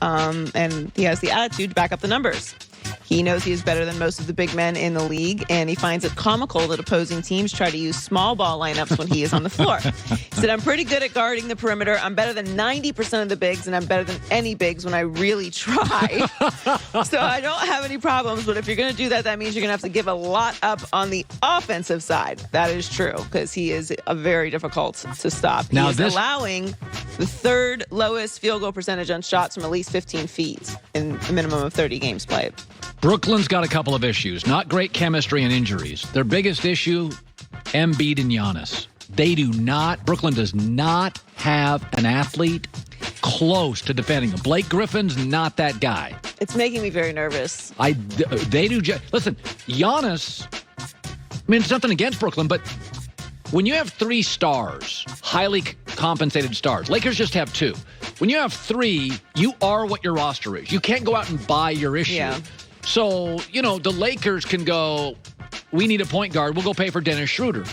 and he has the attitude to back up the numbers. He knows he is better than most of the big men in the league, and he finds it comical that opposing teams try to use small ball lineups when he is on the floor. He said, I'm pretty good at guarding the perimeter. I'm better than 90% of the bigs, and I'm better than any bigs when I really try. So I don't have any problems, but if you're going to do that, that means you're going to have to give a lot up on the offensive side. That is true, because he is very difficult to stop. He is allowing the third lowest field goal percentage on shots from at least 15 feet in a minimum of 30 games played. Brooklyn's got a couple of issues. Not great chemistry and injuries. Their biggest issue, Embiid and Giannis. Brooklyn does not have an athlete close to defending them. Blake Griffin's not that guy. It's making me very nervous. They do. Listen, Giannis, I mean, it's nothing against Brooklyn, but when you have three stars, highly compensated stars, Lakers just have two. When you have three, you are what your roster is. You can't go out and buy your issue. Yeah. So, the Lakers can go, we need a point guard. We'll go pay for Dennis Schroeder.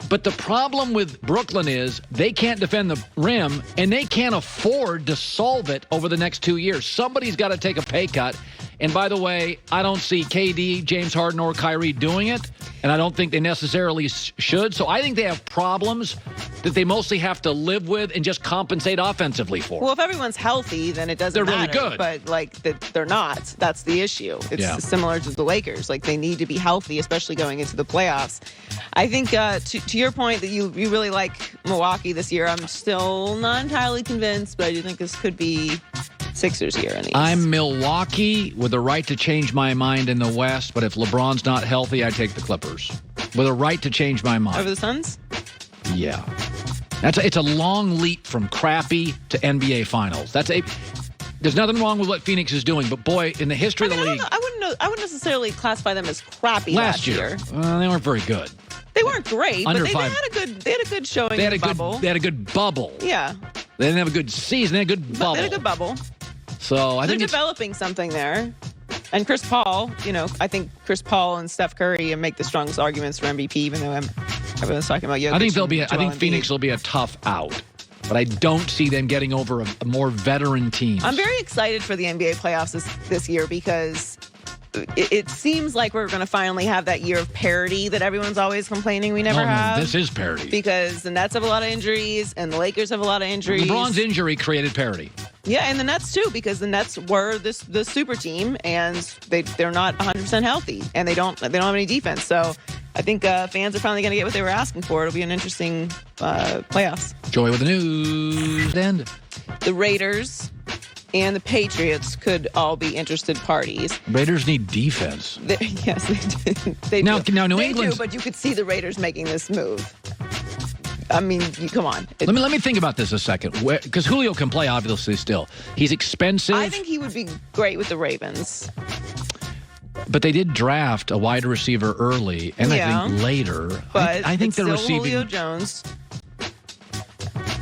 But the problem with Brooklyn is they can't defend the rim, and they can't afford to solve it over the next 2 years. Somebody's got to take a pay cut. And by the way, I don't see KD, James Harden, or Kyrie doing it, and I don't think they necessarily should. So I think they have problems that they mostly have to live with and just compensate offensively for. Well, if everyone's healthy, then it doesn't matter. They're really good. But, they're not. That's the issue. It's similar to the Lakers. They need to be healthy, especially going into the playoffs. I think, to your point that you really like Milwaukee this year, I'm still not entirely convinced, but I do think this could be Sixers here in the East. I'm Milwaukee with a right to change my mind in the West, but if LeBron's not healthy, I take the Clippers. With a right to change my mind. Over the Suns? Yeah. It's a long leap from crappy to NBA Finals. There's nothing wrong with what Phoenix is doing, but boy, in the history of the league. I wouldn't necessarily classify them as crappy last year. They weren't very good. They weren't great, Under but they had a good showing in the bubble. They had a good bubble. Yeah. They didn't have a good season. They had a good bubble. They had a good bubble. So I think they're developing something there. And Chris Paul, I think Chris Paul and Steph Curry make the strongest arguments for MVP, even though everyone's talking about Jokic. I think Phoenix will be a tough out. But I don't see them getting over a more veteran team. I'm very excited for the NBA playoffs this year because it seems like we're going to finally have that year of parity that everyone's always complaining we never have. This is parity. Because the Nets have a lot of injuries and the Lakers have a lot of injuries. LeBron's injury created parity. Yeah, and the Nets too, because the Nets were the super team and they're not 100% healthy and they don't have any defense. So I think fans are finally going to get what they were asking for. It'll be an interesting playoffs. Joy with the news. And the Raiders and the Patriots could all be interested parties. Raiders need defense. Yes, they do. Now, New England. They do, but you could see the Raiders making this move. I mean, come on. Let me think about this a second. Because Julio can play, obviously, still. He's expensive. I think he would be great with the Ravens. But they did draft a wide receiver early, and I think later. But I think they're receiving Julio Jones.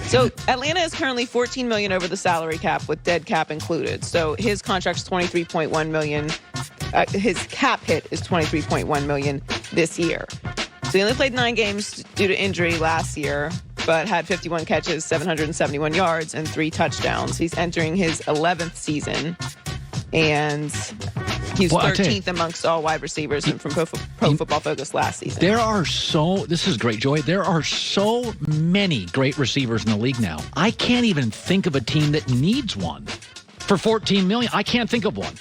So Atlanta is currently $14 million over the salary cap with dead cap included. So his contract's $23.1 million. His cap hit is $23.1 million this year. So he only played 9 games due to injury last year, but had 51 catches, 771 yards, and 3 touchdowns. He's entering his 11th season, and he's 13th amongst all wide receivers from Pro Football Focus last season. This is great, Joy. There are so many great receivers in the league now. I can't even think of a team that needs one. For $14 million, I can't think of one.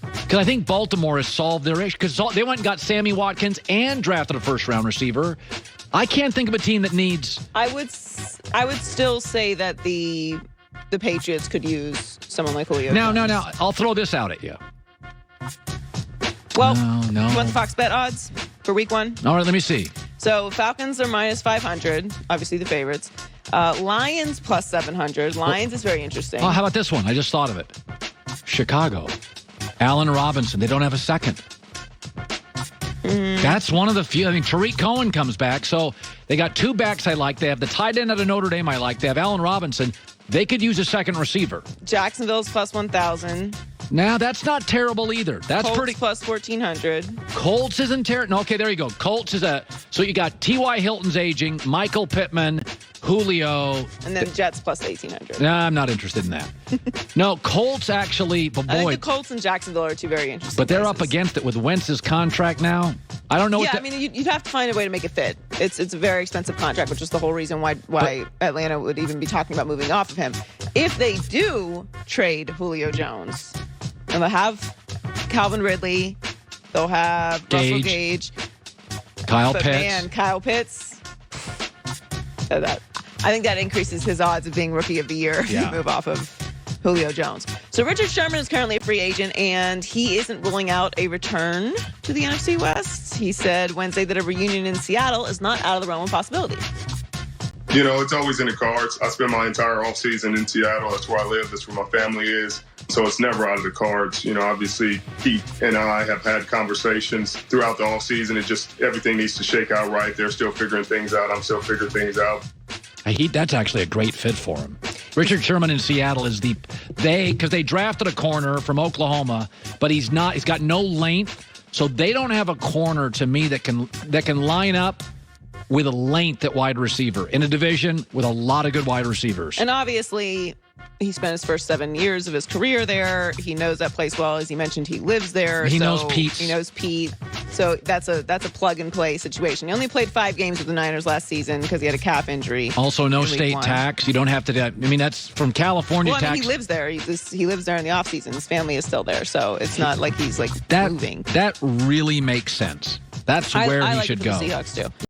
Because I think Baltimore has solved their issue. Because they went and got Sammy Watkins and drafted a first-round receiver. I can't think of a team that needs. I would still say that the Patriots could use someone like Julio. No. I'll throw this out at you. Well, no. You want the Fox Bet odds for week 1? All right, let me see. So Falcons are minus 500, obviously the favorites. Lions plus 700. Lions is very interesting. Oh, how about this one? I just thought of it. Chicago. Allen Robinson. They don't have a second. That's one of the few. I mean, Tariq Cohen comes back. So they got 2 backs I like. They have the tight end out of Notre Dame I like. They have Allen Robinson. They could use a second receiver. Jacksonville's plus 1,000. Now, that's not terrible either. That's Colts pretty. Plus 1,400. Colts isn't terrible. No, okay, there you go. Colts is so you got T.Y. Hilton's aging, Michael Pittman, Julio. And then Jets plus 1,800. Nah, I'm not interested in that. No, Colts actually, but boy. I think the Colts and Jacksonville are two very interesting But they're places. up against it with Wentz's contract now. I don't know Yeah, I mean, you'd have to find a way to make it fit. It's a very expensive contract, which is the whole reason why Atlanta would even be talking about moving off of him. If they do trade Julio Jones, and they'll have Calvin Ridley, they'll have Russell Gage, Kyle but Pitts. Man, Kyle Pitts. I think that increases his odds of being Rookie of the Year if you move off of Julio Jones. So Richard Sherman is currently a free agent, and he isn't ruling out a return to the NFC West. He said Wednesday that a reunion in Seattle is not out of the realm of possibility. You know, it's always in the cards. I spent my entire offseason in Seattle. That's where I live. That's where my family is. So it's never out of the cards. You know, obviously, Pete and I have had conversations throughout the offseason. It just, everything needs to shake out right. They're still figuring things out. I'm still figuring things out. That's actually a great fit for him. Richard Sherman in Seattle is because they drafted a corner from Oklahoma, but he's got no length. So they don't have a corner to me that can line up with a length at wide receiver in a division with a lot of good wide receivers. And obviously, he spent his first 7 years of his career there. He knows that place well. As he mentioned, he lives there. He knows Pete. He knows Pete. So that's a plug-and-play situation. He only played 5 games with the Niners last season because he had a calf injury. Also, no state tax. You don't have to. I mean, that's from California tax. He lives there. He lives there in the offseason. His family is still there. So it's not like he's moving. That really makes sense. That's where he should go. I like it for the Seahawks, too.